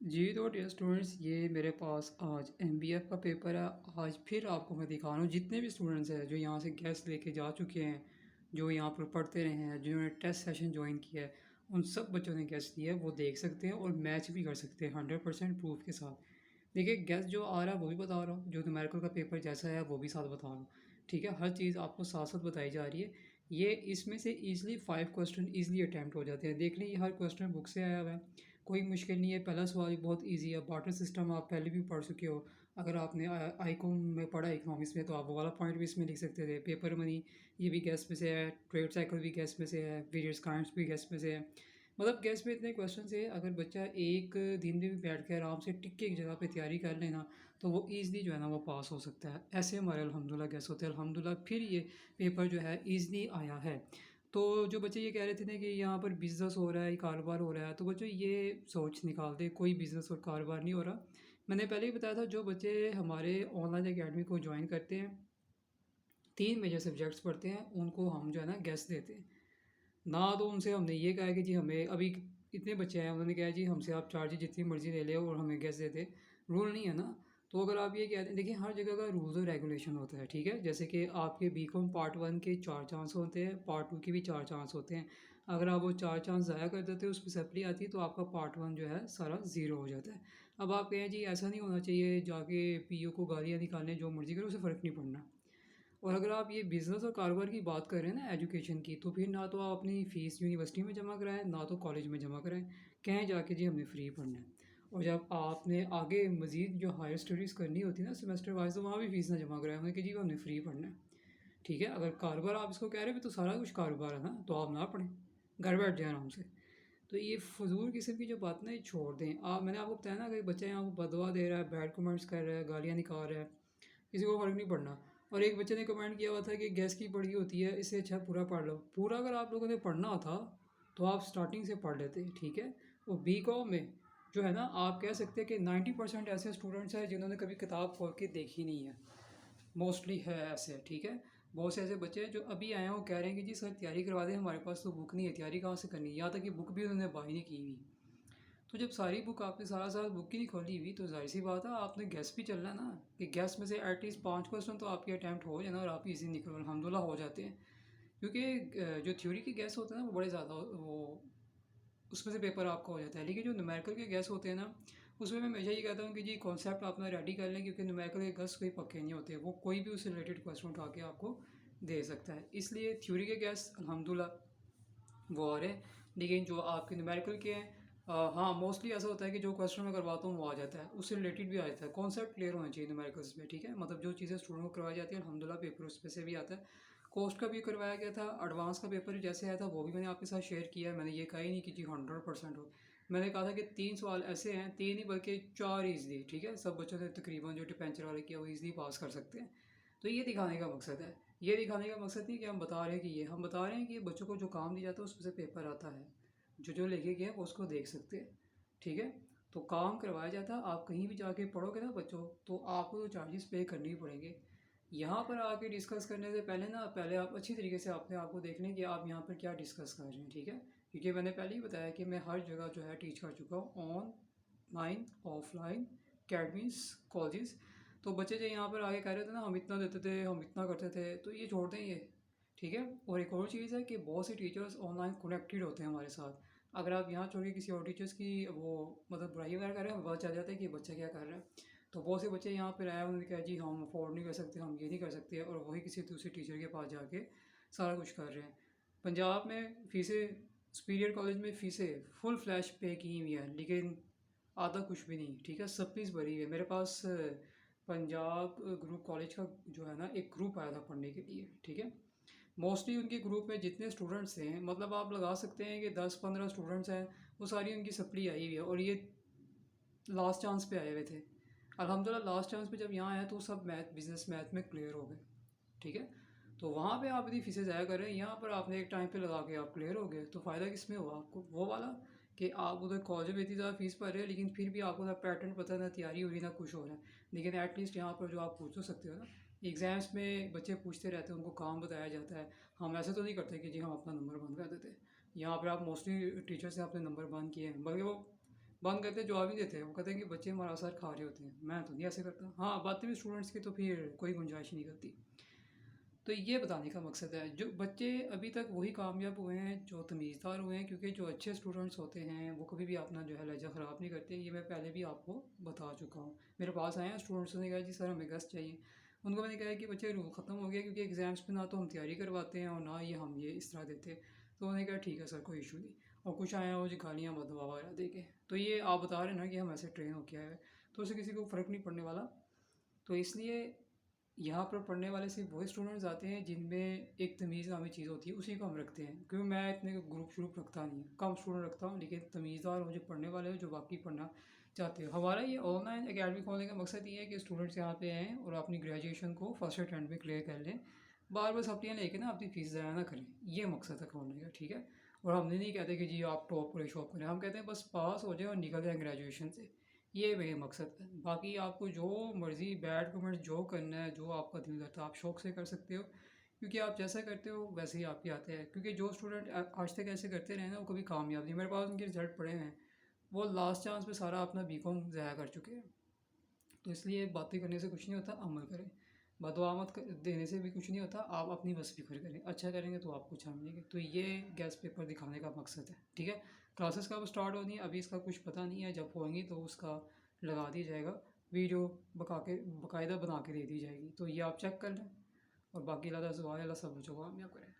जी, तो dear students, ये मेरे पास आज एमबीएफ का पेपर है। आज फिर आपको मैं दिखा रहा हूँ जितने भी स्टूडेंट्स हैं जो यहाँ से गेस्ट लेके जा चुके हैं, जो यहाँ पर पढ़ते रहे हैं, जिन्होंने टेस्ट सेशन ज्वाइन किया है, उन सब बच्चों ने गेस्ट दिया है। वो देख सकते हैं और मैच भी कर सकते हैं 100% प्रूफ के साथ। देखिए, गेस्ट जो आ रहा है वो भी बता रहा हूँ, जो न्यूमेरिकल का पेपर जैसा है वो भी साथ बता रहा हूँ। ठीक है, हर चीज़ आपको साथ साथ बताई जा रही है। ये इसमें से ईजिली 5 क्वेश्चन ईजिली अटैम्प्ट हो जाते हैं। देख लें, ये हर क्वेश्चन बुक से आया हुआ है, कोई मुश्किल नहीं है। पहला सवाल भी बहुत इजी है। बार्टर सिस्टम आप पहले भी पढ़ चुके हो। अगर आपने आईकॉन में पढ़ा इकोनॉमिक्स में, तो आप वो वाला पॉइंट भी इसमें लिख सकते थे। पेपर मनी, ये भी गैस में से है। ट्रेड साइकिल भी गैस में से है। वेरियस काइंड्स भी गैस में से है। मतलब गैस में इतने क्वेश्चन है, अगर बच्चा एक दिन में भी बैठ के आराम से टिक के एक जगह पे तैयारी कर लेना, तो वो ईज़िली जो है ना वो पास हो सकता है। ऐसे हमारे अल्हम्दुलिल्लाह गैस होते हैं। अल्हम्दुलिल्लाह फिर ये पेपर जो है ईज़िली आया है। तो जो बच्चे ये कह रहे थे ना कि यहाँ पर बिज़नेस हो रहा है, कारोबार हो रहा है, तो बच्चों ये सोच निकाल दें, कोई बिज़नेस और कारोबार नहीं हो रहा। मैंने पहले ही बताया था, जो बच्चे हमारे ऑनलाइन एकेडमी को ज्वाइन करते हैं, 3 मेजर सब्जेक्ट्स पढ़ते हैं, उनको हम जो है ना गेस्ट देते हैं। ना तो उनसे हमने ये कहा है कि जी हमें अभी इतने बच्चे हैं, उन्होंने कहा है जी हमसे आप चार्जेस जितनी मर्ज़ी ले लें और हमें गैस दे दें। रूल नहीं है ना। तो अगर आप ये कहते हैं, देखिए हर जगह का रूल्स और रेगुलेशन होता है, ठीक है? जैसे कि आपके बीकॉम पार्ट 1 के 4 चांस होते हैं, पार्ट 2 के भी 4 चांस होते हैं। अगर आप वो 4 चांस ज़ाया कर देते हो, उसमें सप्ली आती है, तो आपका पार्ट 1 जो है सारा ज़ीरो हो जाता है। अब आप कहें जी ऐसा नहीं होना चाहिए, जाके पीओ को गालियाँ निकालें, जो मर्ज़ी करें, उससे फ़र्क नहीं पड़ना। और अगर आप ये बिज़नेस और कारोबार की बात कर रहे हैं ना एजुकेशन की, तो फिर ना तो आप अपनी फ़ीस यूनिवर्सिटी में जमा कराएँ, ना तो कॉलेज में जमा कराएँ। कहें जाके जी हमने फ्री पढ़ना है। और जब आपने आगे मज़ीद जो हायर स्टडीज़ करनी होती है ना सेमेस्टर वाइज़, तो वहाँ भी फ़ीस ना जमा कराएँ, उन्हें कि जी हमने फ्री पढ़ना है। ठीक है? अगर कारोबार आप इसको कह रहे हैं, तो सारा कुछ कारोबार है ना, तो आप ना पढ़ें, घर बैठ जाएँ आराम से। तो ये फ़िज़ूल किस्म की जो बात ना, ये छोड़ दें। मैंने आपको बताया ना कि बच्चा यहाँ पे बददुआ दे रहा है, बैड कमेंट्स कर रहा है, गालियाँ निकाल रहा है, किसी को फ़र्क नहीं पड़ना। और एक बच्चे ने कमेंट किया हुआ था कि गैस की पढ़ी होती है, इससे अच्छा पूरा पढ़ लो। पूरा अगर आप लोगों ने पढ़ना था, तो आप स्टार्टिंग से पढ़ लेते, ठीक है? वो बीकॉम में जो है ना, आप कह सकते हैं कि 90% ऐसे स्टूडेंट्स हैं जिन्होंने कभी किताब खोल के देखी नहीं है। मोस्टली है ऐसे, ठीक है? बहुत से ऐसे बच्चे हैं जो अभी आए हैं, वो कह रहे हैं कि जी सर तैयारी करवा दें, हमारे पास तो बुक नहीं है, तैयारी कहाँ से करनी है? यहाँ तक कि बुक भी उन्होंने बाय नहीं की हुई। तो जब सारी बुक आपने सारा साल बुक ही नहीं खोली हुई, तो ज़ाहिर सी बात है आपने गैस भी चलना है ना, कि गैस में से एटलीस्ट 5 क्वेश्चन तो आपके अटैम्प्ट हो जाए ना, और आप इजी निकलो, अल्हम्दुलिल्लाह हो जाते हैं। क्योंकि जो थ्योरी के गैस होते हैं ना, वो बड़े ज़्यादा वो उसमें से पेपर आपका हो जाता है। लेकिन जो न्यूमेरिकल के गैस होते हैं ना, उसमें मैं हमेशा ये कहता हूँ कि जी कॉन्सेप्ट अपना रेडी कर लें, क्योंकि न्यूमेरिकल के गैस कोई पक्के नहीं होते, वो कोई भी उससे रिलेटेड क्वेश्चन उठा के आपको दे सकता है। इसलिए थ्योरी के गैस अल्हम्दुलिल्लाह वो आ रहे हैं। लेकिन जो आपके न्यूमेरिकल के हैं, हाँ मोस्टली ऐसा होता है कि जो क्वेश्चन मैं करवाता हूँ वो आ जाता है, उससे रिलेटेड भी आ जाता है। कॉन्सेप्ट क्लियर होना चाहिए न्यूमेरिकल्स में, ठीक है? मतलब जो चीज़ें स्टूडेंट को करवाई जाती है, अल्हम्दुलिल्लाह पेपर उसमें से भी आता है। कोस्ट का भी करवाया गया था, एडवांस का पेपर जैसे आया था वो भी मैंने आपके साथ शेयर किया है। मैंने ये कहा ही नहीं कि जी 100% हो। मैंने कहा था कि 3 सवाल ऐसे हैं, 3 नहीं बल्कि 4 ईज़िली, ठीक है? सब बच्चों ने तकरीबन जो डिपेंचर वाले किया वो ईज़िली पास कर सकते हैं। तो ये दिखाने का मकसद है। ये दिखाने का मकसद नहीं कि हम बता रहे हैं कि ये, हम बता रहे हैं कि बच्चों को जो काम दिया जाता है उसमें से पेपर आता है। जो लेके गए हैं वो उसको देख सकते हैं। ठीक है? तो काम करवाया जाता है। आप कहीं भी जाके पढ़ोगे ना बच्चों, तो आपको तो चार्जेस पे करने ही पड़ेंगे। यहाँ पर आके डिस्कस करने से पहले ना, पहले आप अच्छी तरीके से अपने आप को देख लें कि आप यहाँ पर क्या डिस्कस कर रहे हैं, ठीक है? क्योंकि मैंने पहले ही बताया कि मैं हर जगह जो है टीच कर चुका हूँ, ऑनलाइन, ऑफलाइन, अकेडमीज़, कॉलेजेस। तो बच्चे जो यहाँ पर आके कह रहे थे ना, हम इतना देते थे, हम इतना करते थे, तो ये छोड़ दें ये, ठीक है? और एक और चीज़ है कि बहुत से टीचर्स ऑनलाइन कनेक्टेड होते हैं हमारे साथ। अगर आप यहाँ छोड़ के किसी और टीचर्स की वो मतलब बुराई वगैरह कर रहे हैं, हमें पता चल जाता है कि बच्चा क्या कर रहा है। तो बहुत से बच्चे यहाँ पर आए, उन्होंने कहा जी हम अफोर्ड नहीं कर सकते, हम ये नहीं कर सकते, और वही किसी दूसरे टीचर के पास जाके सारा कुछ कर रहे हैं। पंजाब में फ़ीसें, सुपीरियर कॉलेज में फ़ीसें फुल फ्लैश पे की हुई हैं, लेकिन आधा कुछ भी नहीं, ठीक है? सब फीस भरी हुई है। मेरे पास पंजाब ग्रुप कॉलेज का जो है ना एक ग्रुप आया था पढ़ने के लिए, ठीक है? मोस्टली उनके ग्रुप में जितने स्टूडेंट्स हैं, मतलब आप लगा सकते हैं कि 10-15 स्टूडेंट्स हैं, वो सारी उनकी सप्ली आई हुई है, और ये लास्ट चांस पे आए हुए थे। अल्हम्दुलिल्लाह लास्ट चांस पे जब यहाँ आया तो सब मैथ, बिजनेस मैथ में क्लियर हो गए, ठीक है? तो वहाँ पे आप इतनी फीसें ज़ाया कर रहे हैं, यहाँ पर आपने एक टाइम पे लगा के आप क्लियर हो गए, तो फ़ायदा किस में हुआ आपको? वो वाला कि आप उधर कॉलेज में इतनी ज़्यादा फीस भर रहे हैं, लेकिन फिर भी आपको ना पैटर्न पता है, ना तैयारी हो रही, ना कुछ हो रहा है। लेकिन एटलीस्ट यहाँ पर जो आप पूछ तो सकते हो ना, एग्ज़ाम्स में बच्चे पूछते रहते हैं, उनको काम बताया जाता है। हम ऐसे तो नहीं करते कि जी हम अपना नंबर बंद कर देते। यहाँ पर आप मोस्टली टीचर से अपने नंबर बंद किए हैं, बल्कि वो बंद करते जवाब नहीं देते, वो कहते हैं कि बच्चे हमारा सर खा रहे होते हैं। मैं तो नहीं ऐसे करता। हाँ, बातें भी स्टूडेंट्स की तो फिर कोई गुंजाइश ही नहीं करती। तो ये बताने का मकसद है, जो बच्चे अभी तक वही कामयाब हुए हैं जो तमीज़दार हुए हैं, क्योंकि जो अच्छे स्टूडेंट्स होते हैं वो कभी भी अपना जो है लहजा ख़राब नहीं करते। ये मैं पहले भी आपको बता चुका हूँ। मेरे पास आए हैं स्टूडेंट्स ने कहा जी सर हमें गेस्ट चाहिए। उनको मैंने कहा कि बच्चे रूल ख़त्म हो गया, क्योंकि एग्ज़ाम्स पे ना तो हम तैयारी करवाते हैं और ना ही हम ये इस तरह देते। तो उन्होंने कहा ठीक है सर, कोई इशू नहीं। और कुछ आए हैं वो जो गालियाँ बददुआ वगैरह दे के। तो ये आप बता रहे हैं ना कि हम ऐसे ट्रेन होके आए हैं, तो उससे किसी को फ़र्क नहीं पड़ने वाला। तो इसलिए यहाँ पर पढ़ने वाले सिर्फ वही स्टूडेंट्स आते हैं जिनमें एक तमीज़ नामी चीज़ होती है, उसी को हम रखते हैं। क्योंकि मैं इतने ग्रुप श्रुप रखता नहीं, कम स्टूडेंट रखता हूँ, लेकिन तमीज़दार हो जो पढ़ने वाले हो, जो वाकई पढ़ना चाहते हो। हमारा ये ऑनलाइन एकेडमी खोलने का मकसद ये है कि स्टूडेंट्स यहाँ पे आएँ और अपनी ग्रेजुएशन को फर्स्ट अटेम्प्ट में क्लियर कर लें। बार बार सप्लियाँ लेके ना अपनी फ़ीस ज़ाया ना करें, ये मकसद है खोलने का, ठीक है। और हमने नहीं कहते कि जी आप टॉप करें शॉप करें, हम कहते हैं बस पास हो जाए और निकल जाए ग्रेजुएशन से। ये मेरा मकसद है। बाकी आपको जो मर्ज़ी बैड कमेंट जो करना है, जो आपका दिल करता है, आप शौक से कर सकते हो, क्योंकि आप जैसा करते हो वैसे ही आपके आते हैं। क्योंकि जो स्टूडेंट आज तक ऐसे करते रहे ना, वो कभी कामयाब नहीं। मेरे पास उनके रिजल्ट पड़े हैं, वो लास्ट चांस पे सारा अपना बीकॉम ज़ाया कर चुके हैं। तो इसलिए बातें करने से कुछ नहीं होता, अमल करें। बददुआ मत देने से भी कुछ नहीं होता, आप अपनी बस फिक्र करें। अच्छा करेंगे तो आपको अच्छा मिलेंगे। तो ये गैस पेपर दिखाने का मकसद है, ठीक है। क्लासेस कब स्टार्ट होनी है अभी इसका कुछ पता नहीं है, जब होंगी तो उसका लगा दिया जाएगा, वीडियो बाकायदा बना के दे दी जाएगी। तो ये आप चेक कर लें, और बाकी अल्लाह सब बच्चों को कामयाब करें।